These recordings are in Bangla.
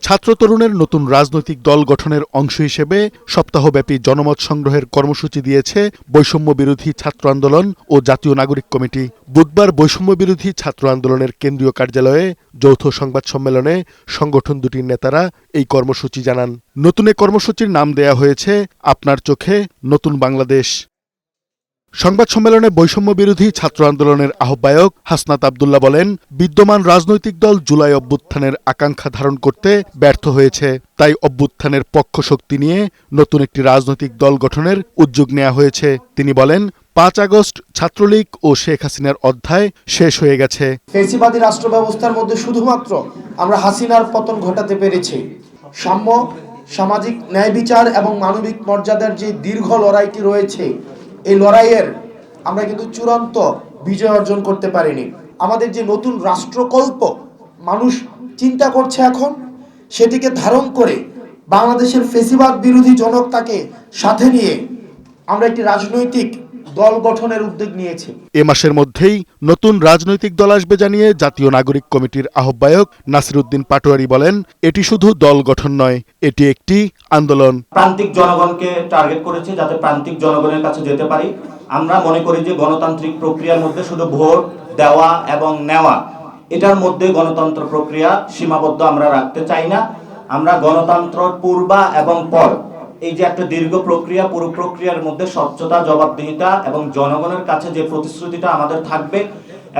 ছাত্র তরুণের নতুন রাজনৈতিক দল গঠনের অংশ হিসেবে সপ্তাহব্যাপী জনমত সংগ্রহের কর্মসূচি দিয়েছে বৈষম্য বিরোধী ছাত্র আন্দোলন ও জাতীয় নাগরিক কমিটি। বুধবার বৈষম্য বিরোধী ছাত্র আন্দোলনের কেন্দ্রীয় কার্যালয়ে যৌথ সংবাদ সম্মেলনে সংগঠন দুটির নেতারা এই কর্মসূচি জানান। নতুন এ কর্মসূচির নাম দেয়া হয়েছে আপনার চোখে নতুন বাংলাদেশ। সংবাদ সম্মেলনে বৈষম্য বিরোধী ছাত্র আন্দোলনের আহ্বায়ক হাসনাত আব্দুল্লাহ বলেন, বিদ্যমান রাজনৈতিক দল জুলাই অভ্যুত্থানের আকাঙ্ক্ষা ধারণ করতে ব্যর্থ হয়েছে, তাই অভ্যুত্থানের পক্ষ শক্তি নিয়ে নতুন একটি রাজনৈতিক দল গঠনের উদ্যোগ নেওয়া হয়েছে। তিনি বলেন, ৫ আগস্ট ছাত্রলীগ ও শেখ হাসিনার অধ্যায় শেষ হয়ে গেছে। ফ্যাসিবাদী রাষ্ট্র ব্যবস্থার মধ্যে শুধুমাত্র আমরা হাসিনার পতন ঘটাতে পেরেছি। সাম্য, সামাজিক ন্যায় বিচার এবং মানবিক মর্যাদার যে দীর্ঘ লড়াইটি রয়েছে, এই লড়াইয়ের আমরা কিন্তু চূড়ান্ত বিজয় অর্জন করতে পারিনি। আমাদের যে নতুন রাষ্ট্রকল্প মানুষ চিন্তা করছে এখন, সেটিকে ধারণ করে বাংলাদেশের ফ্যাসিবাদ বিরোধী জনতাকে সাথে নিয়ে আমরা একটি রাজনৈতিক দল গঠনের উদ্যোগ নিয়েছি। এ মাসের মধ্যেই নতুন রাজনৈতিক দল আসবে জানিয়ে জাতীয় নাগরিক কমিটির আহ্বায়ক নাসিরউদ্দিন পাটোয়ারি বলেন, এটি শুধু দল গঠন নয়, এটি একটি আন্দোলন। প্রান্তিক জনগণকে টার্গেট করেছে যাতে প্রান্তিক জনগণের কাছে যেতে পারি। আমরা মনে করি যে গণতান্ত্রিক প্রক্রিয়ার মধ্যে শুধু ভোট দেওয়া এবং নেওয়া, এটার মধ্যে গণতন্ত্র প্রক্রিয়া সীমাবদ্ধ আমরা রাখতে চাই না। আমরা গণতন্ত্র পূর্বা এবং পর, এই যে একটা দীর্ঘ প্রক্রিয়া, পুরো প্রক্রিয়ার মধ্যে স্বচ্ছতা, জবাবদিহিতা এবং জনগণের কাছে যে প্রতিশ্রুতিটা আমাদের থাকবে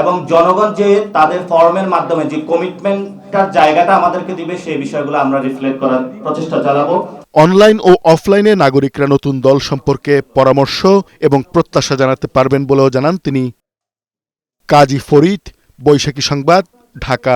এবং জনগণ যে তাদের ফর্মের মাধ্যমে যে কমিটমেন্টটার জায়গাটা আমাদেরকে দিবে, সেই বিষয়গুলো আমরা রিফ্লেক্ট করার প্রচেষ্টা চালাবো। অনলাইন ও অফলাইনে নাগরিকরা নতুন দল সম্পর্কে পরামর্শ এবং প্রত্যাশা জানাতে পারবেন বলেও জানান তিনি। কাজী ফরিদ, বৈশাখী সংবাদ, ঢাকা।